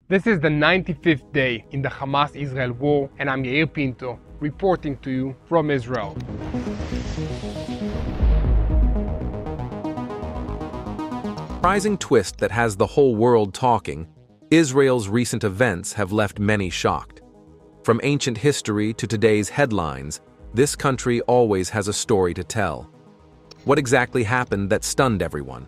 This is the 95th day in the Hamas-Israel war, and I'm Yair Pinto, reporting to you from Israel. Surprising twist that has the whole world talking, Israel's recent events have left many shocked. From ancient history to today's headlines, this country always has a story to tell. What exactly happened that stunned everyone?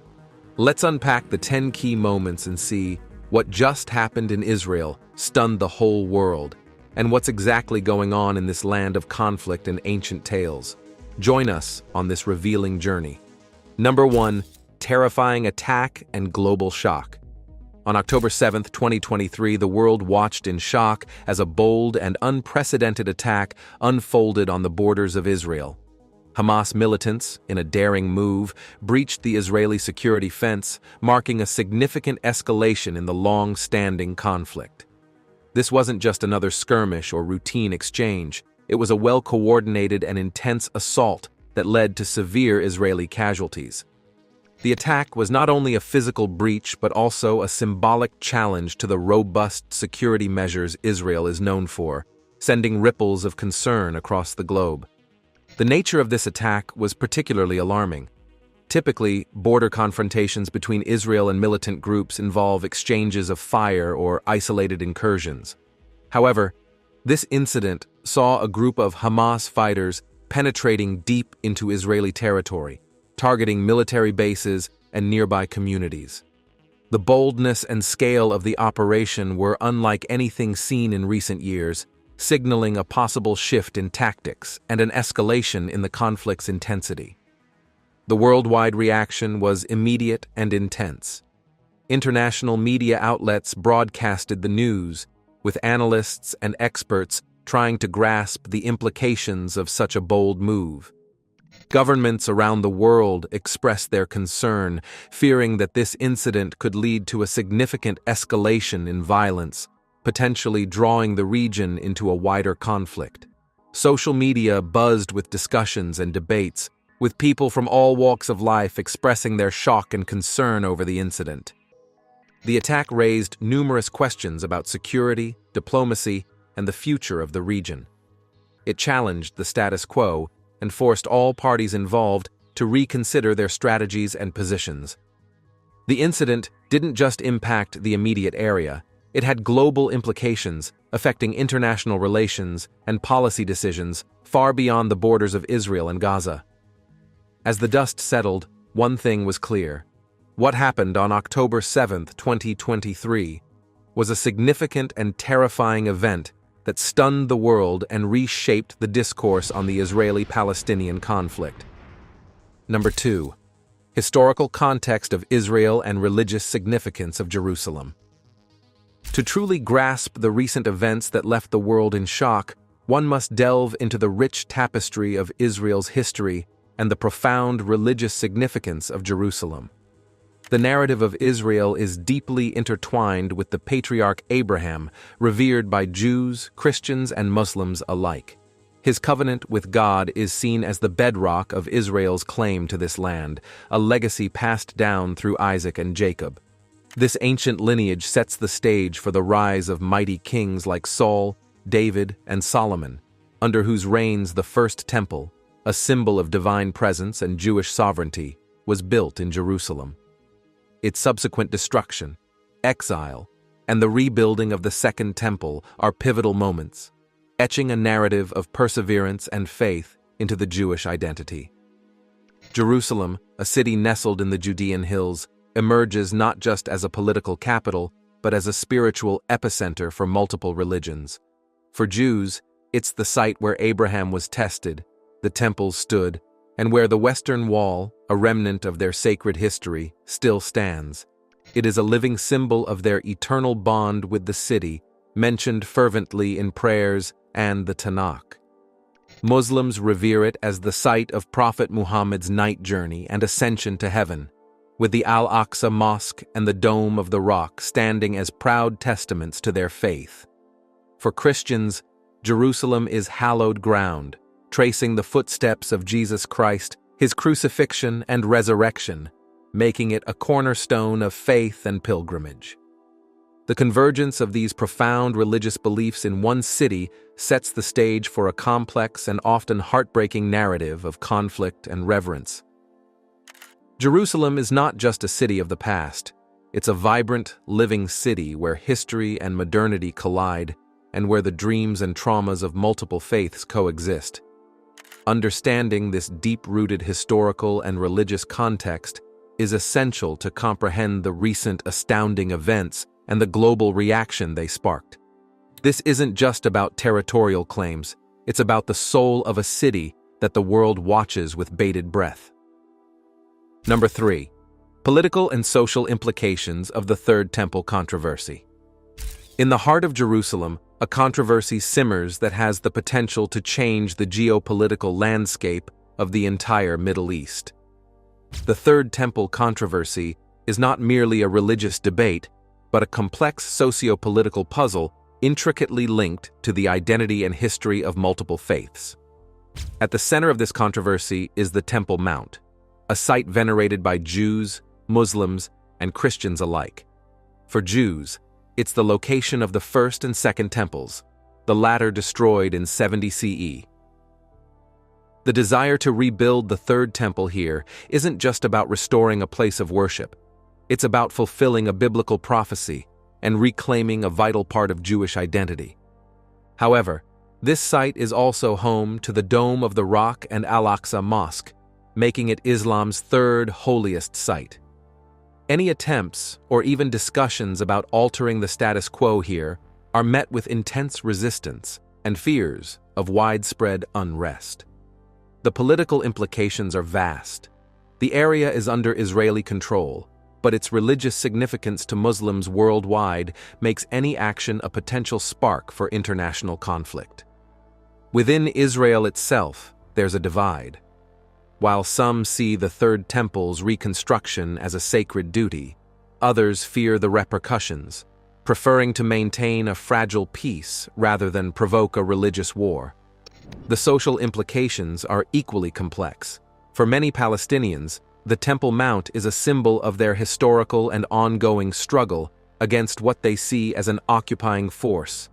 Let's unpack the 10 key moments and see what just happened in Israel stunned the whole world, and what's exactly going on in this land of conflict and ancient tales. Join us on this revealing journey. Number 1. Terrifying attack and global shock. On October 7, 2023, the world watched in shock as a bold and unprecedented attack unfolded on the borders of Israel. Hamas militants, in a daring move, breached the Israeli security fence, marking a significant escalation in the long-standing conflict. This wasn't just another skirmish or routine exchange. It was a well-coordinated and intense assault that led to severe Israeli casualties. The attack was not only a physical breach but also a symbolic challenge to the robust security measures Israel is known for, sending ripples of concern across the globe. The nature of this attack was particularly alarming. Typically, border confrontations between Israel and militant groups involve exchanges of fire or isolated incursions. However, this incident saw a group of Hamas fighters penetrating deep into Israeli territory, targeting military bases and nearby communities. The boldness and scale of the operation were unlike anything seen in recent years, signaling a possible shift in tactics and an escalation in the conflict's intensity. The worldwide reaction was immediate and intense. International media outlets broadcasted the news, with analysts and experts trying to grasp the implications of such a bold move. Governments around the world expressed their concern, fearing that this incident could lead to a significant escalation in violence, potentially drawing the region into a wider conflict. Social media buzzed with discussions and debates, with people from all walks of life expressing their shock and concern over the incident. The attack raised numerous questions about security, diplomacy, and the future of the region. It challenged the status quo and forced all parties involved to reconsider their strategies and positions. The incident didn't just impact the immediate area. It had global implications, affecting international relations and policy decisions far beyond the borders of Israel and Gaza. As the dust settled, one thing was clear. What happened on October 7, 2023, was a significant and terrifying event that stunned the world and reshaped the discourse on the Israeli-Palestinian conflict. Number 2. Historical context of Israel and religious significance of Jerusalem. To truly grasp the recent events that left the world in shock, one must delve into the rich tapestry of Israel's history and the profound religious significance of Jerusalem. The narrative of Israel is deeply intertwined with the patriarch Abraham, revered by Jews, Christians, and Muslims alike. His covenant with God is seen as the bedrock of Israel's claim to this land, a legacy passed down through Isaac and Jacob. This ancient lineage sets the stage for the rise of mighty kings like Saul, David, and Solomon, under whose reigns the first temple, a symbol of divine presence and Jewish sovereignty, was built in Jerusalem. Its subsequent destruction, exile, and the rebuilding of the Second Temple are pivotal moments, etching a narrative of perseverance and faith into the Jewish identity. Jerusalem, a city nestled in the Judean hills, emerges not just as a political capital, but as a spiritual epicenter for multiple religions. For Jews, it's the site where Abraham was tested, the temple stood, and where the Western Wall, a remnant of their sacred history, still stands. It is a living symbol of their eternal bond with the city, mentioned fervently in prayers and the Tanakh. Muslims revere it as the site of Prophet Muhammad's night journey and ascension to heaven, with the Al-Aqsa Mosque and the Dome of the Rock standing as proud testaments to their faith. For Christians, Jerusalem is hallowed ground, tracing the footsteps of Jesus Christ, his crucifixion and resurrection, making it a cornerstone of faith and pilgrimage. The convergence of these profound religious beliefs in one city sets the stage for a complex and often heartbreaking narrative of conflict and reverence. Jerusalem is not just a city of the past. It's a vibrant, living city where history and modernity collide and where the dreams and traumas of multiple faiths coexist. Understanding this deep-rooted historical and religious context is essential to comprehend the recent astounding events and the global reaction they sparked. This isn't just about territorial claims, it's about the soul of a city that the world watches with bated breath. Number 3. Political and social implications of the Third Temple controversy. In the heart of Jerusalem, a controversy simmers that has the potential to change the geopolitical landscape of the entire Middle East. The Third Temple controversy is not merely a religious debate, but a complex socio-political puzzle intricately linked to the identity and history of multiple faiths. At the center of this controversy is the Temple Mount, a site venerated by Jews, Muslims, and Christians alike. For Jews, it's the location of the First and Second Temples, the latter destroyed in 70 CE. The desire to rebuild the Third Temple here isn't just about restoring a place of worship. It's about fulfilling a biblical prophecy and reclaiming a vital part of Jewish identity. However, this site is also home to the Dome of the Rock and Al-Aqsa Mosque, making it Islam's third holiest site. Any attempts or even discussions about altering the status quo here are met with intense resistance and fears of widespread unrest. The political implications are vast. The area is under Israeli control, but its religious significance to Muslims worldwide makes any action a potential spark for international conflict. Within Israel itself, there's a divide. While some see the Third Temple's reconstruction as a sacred duty, others fear the repercussions, preferring to maintain a fragile peace rather than provoke a religious war. The social implications are equally complex. For many Palestinians, the Temple Mount is a symbol of their historical and ongoing struggle against what they see as an occupying force.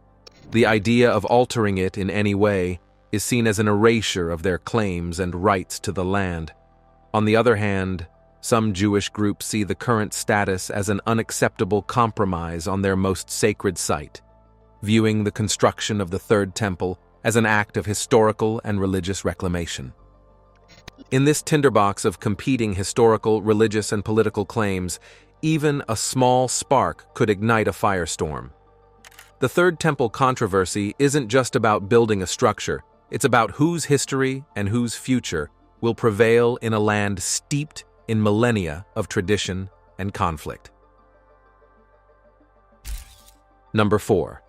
The idea of altering it in any way is seen as an erasure of their claims and rights to the land. On the other hand, some Jewish groups see the current status as an unacceptable compromise on their most sacred site, viewing the construction of the Third Temple as an act of historical and religious reclamation. In this tinderbox of competing historical, religious, and political claims, even a small spark could ignite a firestorm. The Third Temple controversy isn't just about building a structure. It's about whose history and whose future will prevail in a land steeped in millennia of tradition and conflict. Number 4.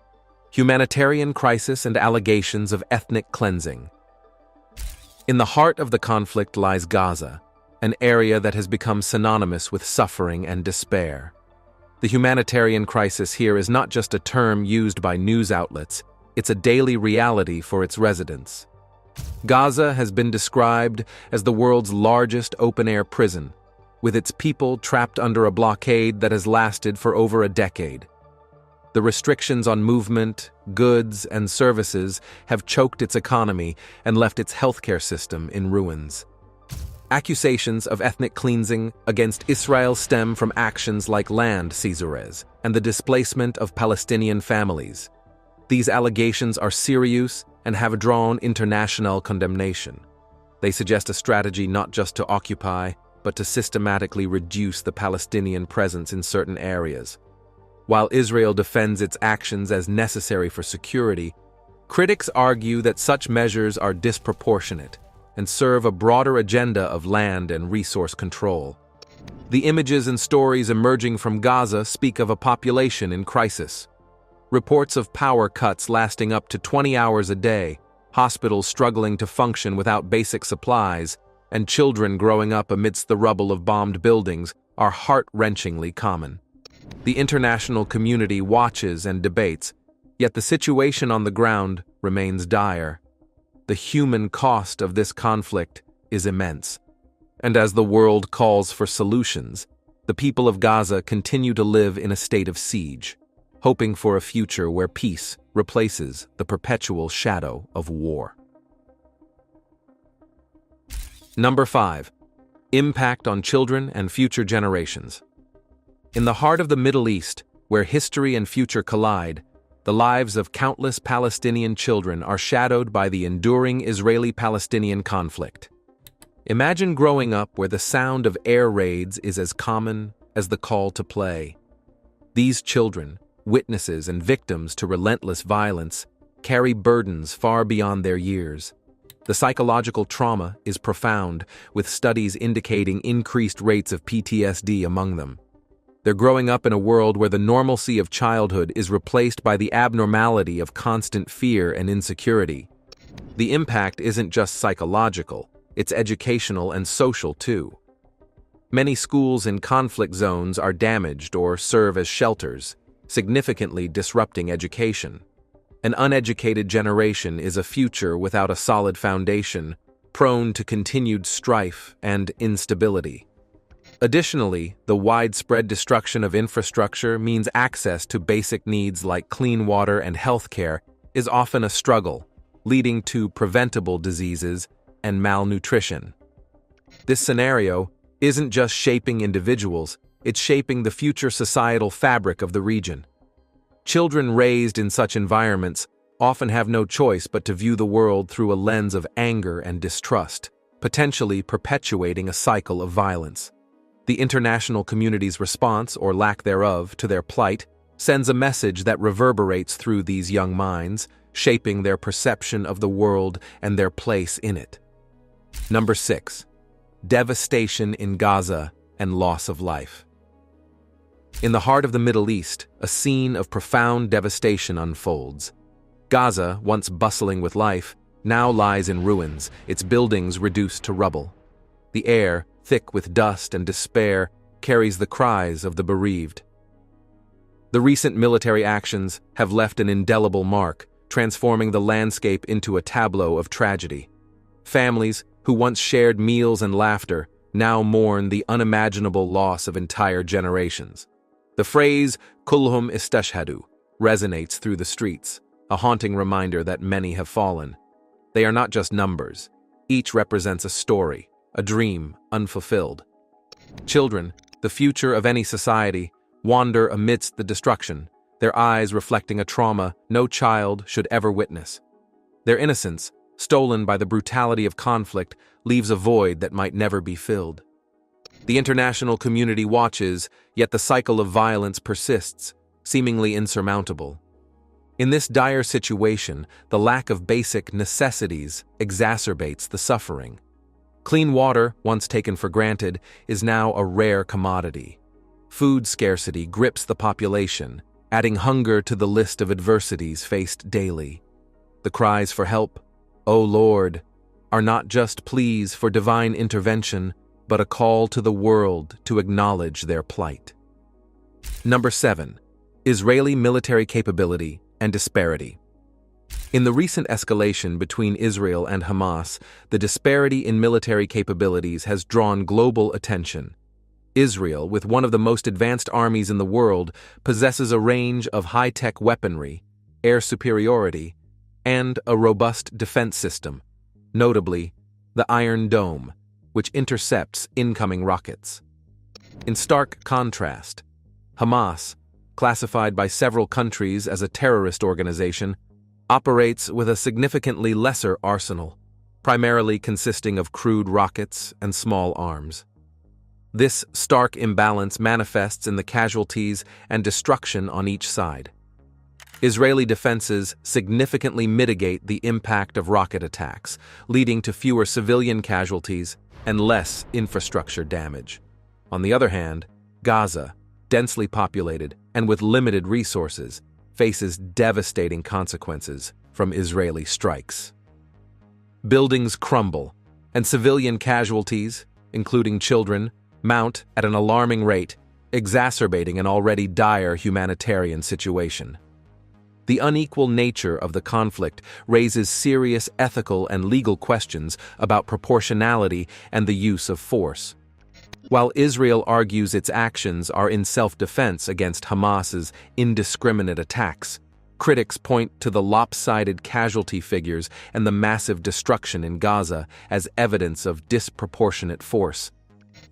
Humanitarian crisis and allegations of ethnic cleansing. In the heart of the conflict lies Gaza, an area that has become synonymous with suffering and despair. The humanitarian crisis here is not just a term used by news outlets, it's a daily reality for its residents. Gaza has been described as the world's largest open-air prison, with its people trapped under a blockade that has lasted for over a decade. The restrictions on movement, goods, and services have choked its economy and left its healthcare system in ruins. Accusations of ethnic cleansing against Israel stem from actions like land seizures and the displacement of Palestinian families. These allegations are serious and have drawn international condemnation. They suggest a strategy not just to occupy, but to systematically reduce the Palestinian presence in certain areas. While Israel defends its actions as necessary for security, critics argue that such measures are disproportionate and serve a broader agenda of land and resource control. The images and stories emerging from Gaza speak of a population in crisis. Reports of power cuts lasting up to 20 hours a day, hospitals struggling to function without basic supplies, and children growing up amidst the rubble of bombed buildings are heart-wrenchingly common. The international community watches and debates, yet the situation on the ground remains dire. The human cost of this conflict is immense. And as the world calls for solutions, the people of Gaza continue to live in a state of siege. hoping for a future where peace replaces the perpetual shadow of war. Number 5. Impact on children and future generations. In the heart of the Middle East, where history and future collide, the lives of countless Palestinian children are shadowed by the enduring Israeli-Palestinian conflict. Imagine growing up where the sound of air raids is as common as the call to play. These children, witnesses and victims to relentless violence, carry burdens far beyond their years. The psychological trauma is profound, with studies indicating increased rates of PTSD among them. They're growing up in a world where the normalcy of childhood is replaced by the abnormality of constant fear and insecurity. The impact isn't just psychological, it's educational and social too. Many schools in conflict zones are damaged or serve as shelters, significantly disrupting education. An uneducated generation is a future without a solid foundation, prone to continued strife and instability. Additionally, the widespread destruction of infrastructure means access to basic needs like clean water and healthcare is often a struggle, leading to preventable diseases and malnutrition. This scenario isn't just shaping individuals, it's shaping the future societal fabric of the region. Children raised in such environments often have no choice but to view the world through a lens of anger and distrust, potentially perpetuating a cycle of violence. The international community's response, or lack thereof, to their plight sends a message that reverberates through these young minds, shaping their perception of the world and their place in it. Number 6. Devastation in Gaza and loss of life. In the heart of the Middle East, a scene of profound devastation unfolds. Gaza, once bustling with life, now lies in ruins, its buildings reduced to rubble. The air, thick with dust and despair, carries the cries of the bereaved. The recent military actions have left an indelible mark, transforming the landscape into a tableau of tragedy. Families, who once shared meals and laughter, now mourn the unimaginable loss of entire generations. The phrase, "Kulhum istashhadu," resonates through the streets, a haunting reminder that many have fallen. They are not just numbers. Each represents a story, a dream unfulfilled. Children, the future of any society, wander amidst the destruction, their eyes reflecting a trauma no child should ever witness. Their innocence, stolen by the brutality of conflict, leaves a void that might never be filled. The international community watches, yet the cycle of violence persists, seemingly insurmountable. In this dire situation, the lack of basic necessities exacerbates the suffering. Clean water, once taken for granted, is now a rare commodity. Food scarcity grips the population, adding hunger to the list of adversities faced daily. The cries for help, "O Lord," are not just pleas for divine intervention, but a call to the world to acknowledge their plight. Number 7. Israeli military capability and disparity. In the recent escalation between Israel and Hamas, the disparity in military capabilities has drawn global attention. Israel, with one of the most advanced armies in the world, possesses a range of high-tech weaponry, air superiority, and a robust defense system, notably the Iron Dome, which intercepts incoming rockets. In stark contrast, Hamas, classified by several countries as a terrorist organization, operates with a significantly lesser arsenal, primarily consisting of crude rockets and small arms. This stark imbalance manifests in the casualties and destruction on each side. Israeli defenses significantly mitigate the impact of rocket attacks, leading to fewer civilian casualties and less infrastructure damage. On the other hand, Gaza, densely populated and with limited resources, faces devastating consequences from Israeli strikes. Buildings crumble, and civilian casualties, including children, mount at an alarming rate, exacerbating an already dire humanitarian situation. The unequal nature of the conflict raises serious ethical and legal questions about proportionality and the use of force. While Israel argues its actions are in self-defense against Hamas's indiscriminate attacks, critics point to the lopsided casualty figures and the massive destruction in Gaza as evidence of disproportionate force.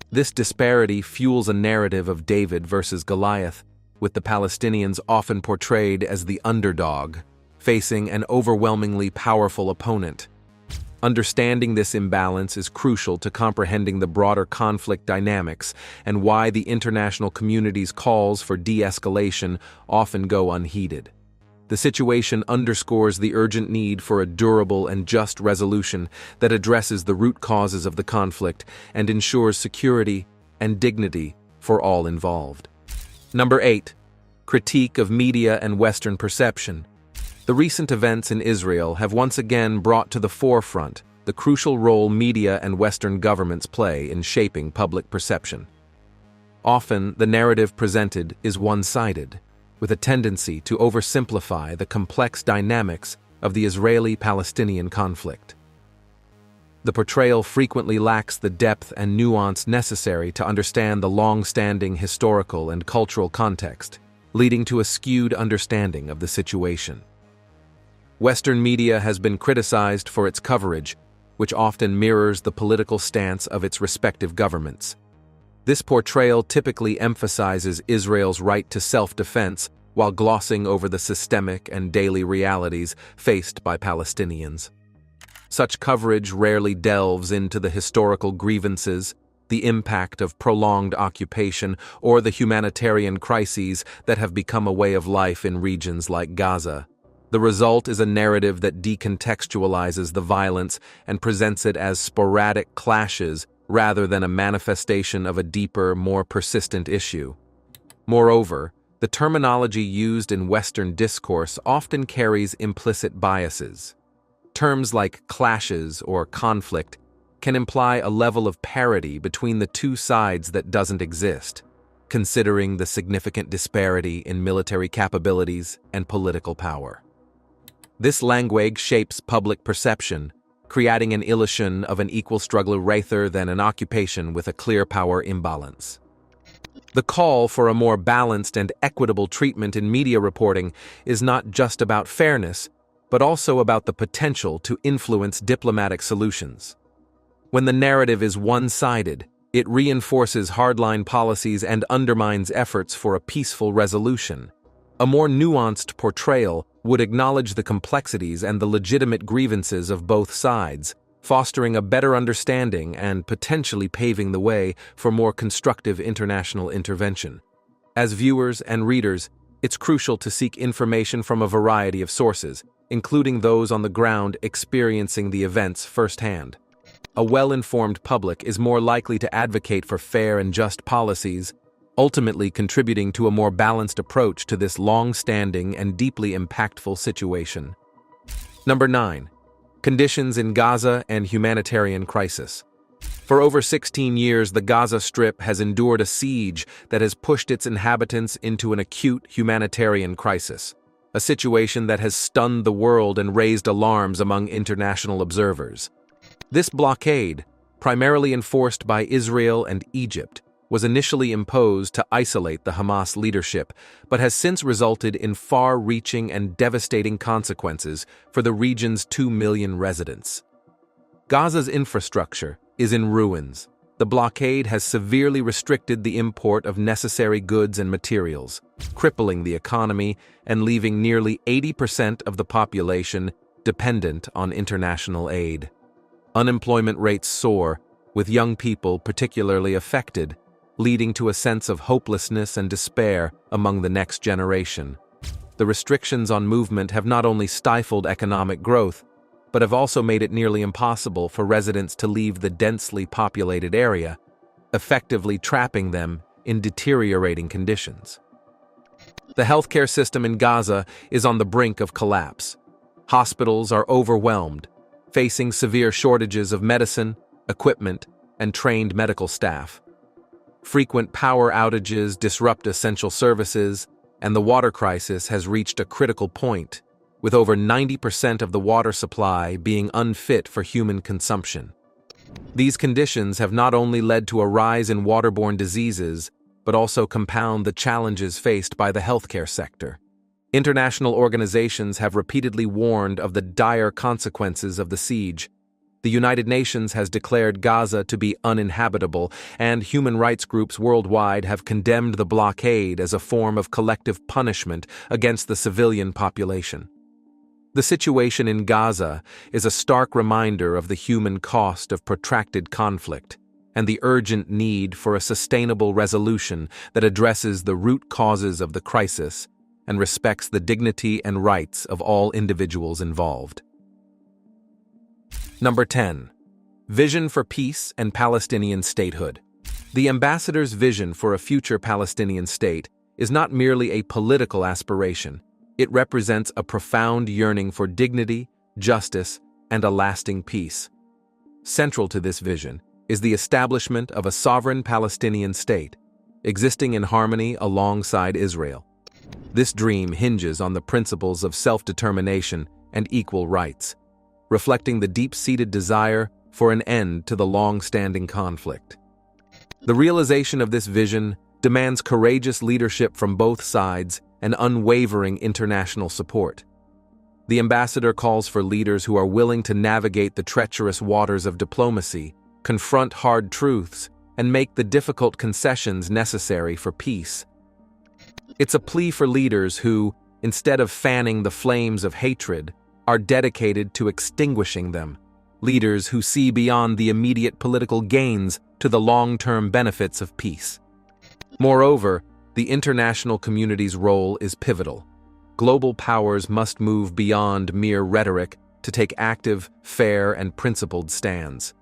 This disparity fuels a narrative of David versus Goliath, with the Palestinians often portrayed as the underdog, facing an overwhelmingly powerful opponent. Understanding this imbalance is crucial to comprehending the broader conflict dynamics and why the international community's calls for de-escalation often go unheeded. The situation underscores the urgent need for a durable and just resolution that addresses the root causes of the conflict and ensures security and dignity for all involved. Number 8. Critique of media and Western perception. The recent events in Israel have once again brought to the forefront the crucial role media and Western governments play in shaping public perception. Often, the narrative presented is one-sided, with a tendency to oversimplify the complex dynamics of the Israeli-Palestinian conflict. The portrayal frequently lacks the depth and nuance necessary to understand the long-standing historical and cultural context, leading to a skewed understanding of the situation. Western media has been criticized for its coverage, which often mirrors the political stance of its respective governments. This portrayal typically emphasizes Israel's right to self-defense while glossing over the systemic and daily realities faced by Palestinians. Such coverage rarely delves into the historical grievances, the impact of prolonged occupation, or the humanitarian crises that have become a way of life in regions like Gaza. The result is a narrative that decontextualizes the violence and presents it as sporadic clashes rather than a manifestation of a deeper, more persistent issue. Moreover, the terminology used in Western discourse often carries implicit biases. Terms like clashes or conflict can imply a level of parity between the two sides that doesn't exist, considering the significant disparity in military capabilities and political power. This language shapes public perception, creating an illusion of an equal struggle rather than an occupation with a clear power imbalance. The call for a more balanced and equitable treatment in media reporting is not just about fairness, but also about the potential to influence diplomatic solutions. When the narrative is one-sided, it reinforces hardline policies and undermines efforts for a peaceful resolution. A more nuanced portrayal would acknowledge the complexities and the legitimate grievances of both sides, fostering a better understanding and potentially paving the way for more constructive international intervention. As viewers and readers, it's crucial to seek information from a variety of sources, including those on the ground experiencing the events firsthand. A well-informed public is more likely to advocate for fair and just policies, ultimately contributing to a more balanced approach to this long-standing and deeply impactful situation. Number 9. Conditions in Gaza and humanitarian crisis. For over 16 years, the Gaza Strip has endured a siege that has pushed its inhabitants into an acute humanitarian crisis, a situation that has stunned the world and raised alarms among international observers. This blockade, primarily enforced by Israel and Egypt, was initially imposed to isolate the Hamas leadership, but has since resulted in far-reaching and devastating consequences for the region's 2 million residents. Gaza's infrastructure is in ruins. The blockade has severely restricted the import of necessary goods and materials, crippling the economy and leaving nearly 80% of the population dependent on international aid. Unemployment rates soar, with young people particularly affected, leading to a sense of hopelessness and despair among the next generation. The restrictions on movement have not only stifled economic growth, but have also made it nearly impossible for residents to leave the densely populated area, effectively trapping them in deteriorating conditions. The healthcare system in Gaza is on the brink of collapse. Hospitals are overwhelmed, facing severe shortages of medicine, equipment, and trained medical staff. Frequent power outages disrupt essential services, and the water crisis has reached a critical point, with over 90% of the water supply being unfit for human consumption. These conditions have not only led to a rise in waterborne diseases, but also compound the challenges faced by the healthcare sector. International organizations have repeatedly warned of the dire consequences of the siege. The United Nations has declared Gaza to be uninhabitable, and human rights groups worldwide have condemned the blockade as a form of collective punishment against the civilian population. The situation in Gaza is a stark reminder of the human cost of protracted conflict and the urgent need for a sustainable resolution that addresses the root causes of the crisis and respects the dignity and rights of all individuals involved. Number 10. Vision for Peace and Palestinian Statehood. The ambassador's vision for a future Palestinian state is not merely a political aspiration. It represents a profound yearning for dignity, justice, and a lasting peace. Central to this vision is the establishment of a sovereign Palestinian state, existing in harmony alongside Israel. This dream hinges on the principles of self-determination and equal rights, reflecting the deep-seated desire for an end to the long-standing conflict. The realization of this vision demands courageous leadership from both sides and unwavering international support. The ambassador calls for leaders who are willing to navigate the treacherous waters of diplomacy, confront hard truths, and make the difficult concessions necessary for peace. It's a plea for leaders who, instead of fanning the flames of hatred, are dedicated to extinguishing them. Leaders who see beyond the immediate political gains to the long-term benefits of peace. Moreover, the international community's role is pivotal. Global powers must move beyond mere rhetoric to take active, fair, and principled stands.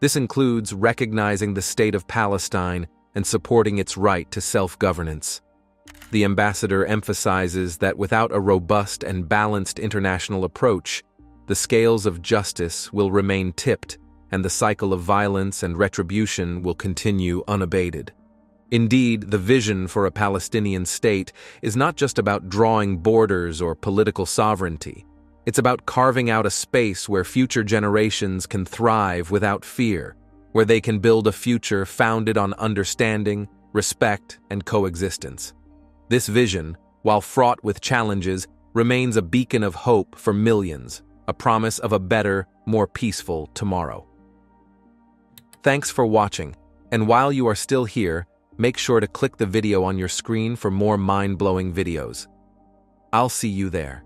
This includes recognizing the state of Palestine and supporting its right to self-governance. The ambassador emphasizes that without a robust and balanced international approach, the scales of justice will remain tipped and the cycle of violence and retribution will continue unabated. Indeed, the vision for a Palestinian state is not just about drawing borders or political sovereignty. It's about carving out a space where future generations can thrive without fear, where they can build a future founded on understanding, respect, and coexistence. This vision, while fraught with challenges, remains a beacon of hope for millions, a promise of a better, more peaceful tomorrow. Thanks for watching, and while you are still here, make sure to click the video on your screen for more mind-blowing videos. I'll see you there.